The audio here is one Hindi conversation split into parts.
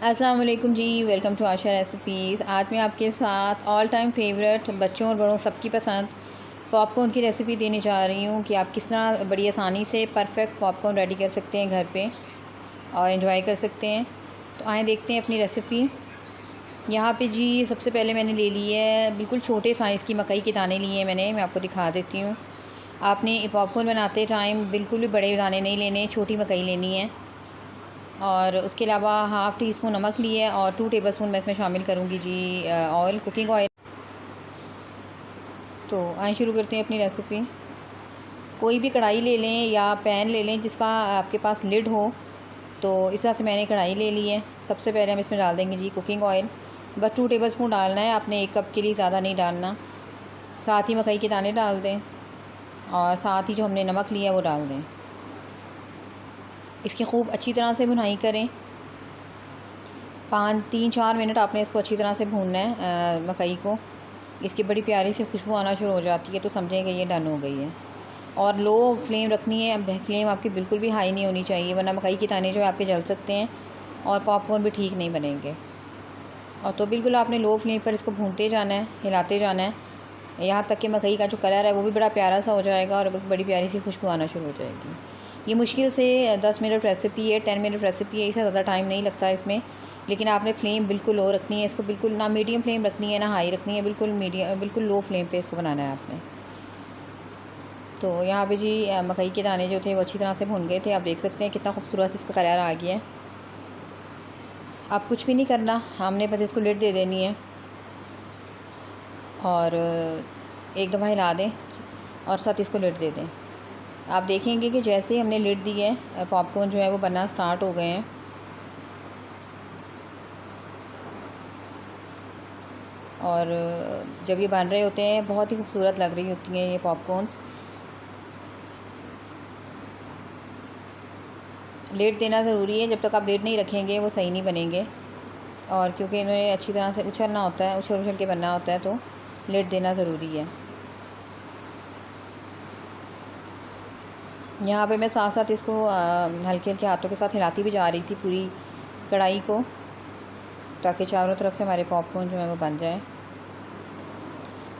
अस्सलाम वालेकुम जी, वेलकम टू आशा रेसिपीज़। आज मैं आपके साथ ऑल टाइम फेवरेट बच्चों और बड़ों सबकी पसंद पॉपकॉर्न की रेसिपी देने जा रही हूँ कि आप किस तरह बड़ी आसानी से परफेक्ट पॉपकॉर्न रेडी कर सकते हैं घर पे और एंजॉय कर सकते हैं। तो आए देखते हैं अपनी रेसिपी। यहाँ पे जी सबसे पहले मैंने ले ली है बिल्कुल छोटे साइज़ की मकई के दाने लिए हैं मैं आपको दिखा देती हूँ। आपने पॉपकॉर्न बनाते टाइम बिल्कुल भी बड़े दाने नहीं लेने, छोटी मकई लेनी है। और उसके अलावा हाफ़ टी स्पून नमक लिए और 2 टेबलस्पून मैं इसमें शामिल करूँगी जी ऑयल, कुकिंग ऑयल। तो आइए शुरू करते हैं अपनी रेसिपी। कोई भी कढ़ाई ले लें या पैन ले लें जिसका आपके पास लिड हो। तो इस तरह से मैंने कढ़ाई ले ली है। सबसे पहले हम इसमें डाल देंगे जी कुकिंग ऑयल। बस 2 टेबलस्पून डालना है आपने, 1 कप के लिए ज़्यादा नहीं डालना। साथ ही मकई के दाने डाल दें और साथ ही जो हमने नमक लिया है वो डाल दें। इसकी खूब अच्छी तरह से भुनाई करें। 3-4 मिनट आपने इसको अच्छी तरह से भूनना है मकई को। इसकी बड़ी प्यारी सी खुशबू आना शुरू हो जाती है तो समझें कि ये डन हो गई है। और लो फ्लेम रखनी है, फ्लेम आपकी बिल्कुल भी हाई नहीं होनी चाहिए, वरना मकई के दाने जो आपके जल सकते हैं और पॉपकॉर्न भी ठीक नहीं बनेंगे। और तो बिल्कुल आपने लो फ्लेम पर इसको भूनते जाना है, हिलाते जाना है, यहाँ तक कि मकई का जो कलर है वो भी बड़ा प्यारा सा हो जाएगा और बड़ी प्यारी सी खुशबू आना शुरू हो जाएगी। ये मुश्किल से 10 मिनट रेसिपी है, 10 मिनट रेसिपी है, इससे ज़्यादा टाइम नहीं लगता इसमें। लेकिन आपने फ्लेम बिल्कुल लो रखनी है, इसको बिल्कुल ना मीडियम फ्लेम रखनी है ना हाई रखनी है, बिल्कुल लो फ्लेम पे इसको बनाना है आपने। तो यहाँ पे जी मकई के दाने जो थे वो अच्छी तरह से भुन गए थे। आप देख सकते हैं कितना खूबसूरत इसका कलर आ गया है। आप कुछ भी नहीं करना, हमने बस इसको लिड दे देनी है और एक दफ़ा हिला दें और साथ इसको लिड दे दें। आप देखेंगे कि जैसे ही हमने लिड दी है पॉपकॉर्न जो है वो बनना स्टार्ट हो गए हैं। और जब ये बन रहे होते हैं बहुत ही खूबसूरत लग रही होती हैं ये पॉपकॉर्न्स। लिड देना ज़रूरी है, जब तक आप लिड नहीं रखेंगे वो सही नहीं बनेंगे। और क्योंकि इन्हें अच्छी तरह से उछलना होता है, उछल के बनना होता है, तो लिड देना ज़रूरी है। यहाँ पे मैं साथ साथ इसको हल्के हल्के हाथों के साथ हिलाती भी जा रही थी पूरी कढ़ाई को, ताकि चारों तरफ से हमारे पॉपकॉर्न जो है वो बन जाए।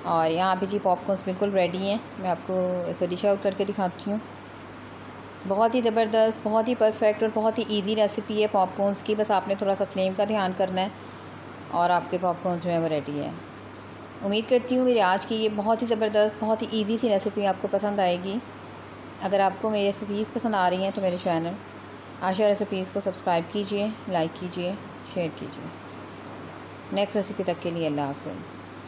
और यहाँ पे जी पॉपकॉर्न्स बिल्कुल रेडी हैं। मैं आपको इसे डिश आउट करके दिखाती हूँ। बहुत ही ज़बरदस्त, बहुत ही परफेक्ट और बहुत ही इजी रेसिपी है पॉपकॉर्न्स की। बस आपने थोड़ा सा फ्लेम का ध्यान करना है और आपके पॉपकॉर्न जो है वो रेडी है। उम्मीद करती हूँ मेरी आज की ये बहुत ही ज़बरदस्त, बहुत ही ईजी सी रेसिपी आपको पसंद आएगी। अगर आपको मेरी रेसिपीज़ पसंद आ रही हैं तो मेरे चैनल आशा रेसिपीज़ को सब्सक्राइब कीजिए, लाइक कीजिए, शेयर कीजिए। नेक्स्ट रेसिपी तक के लिए अल्लाह हाफ़िज़।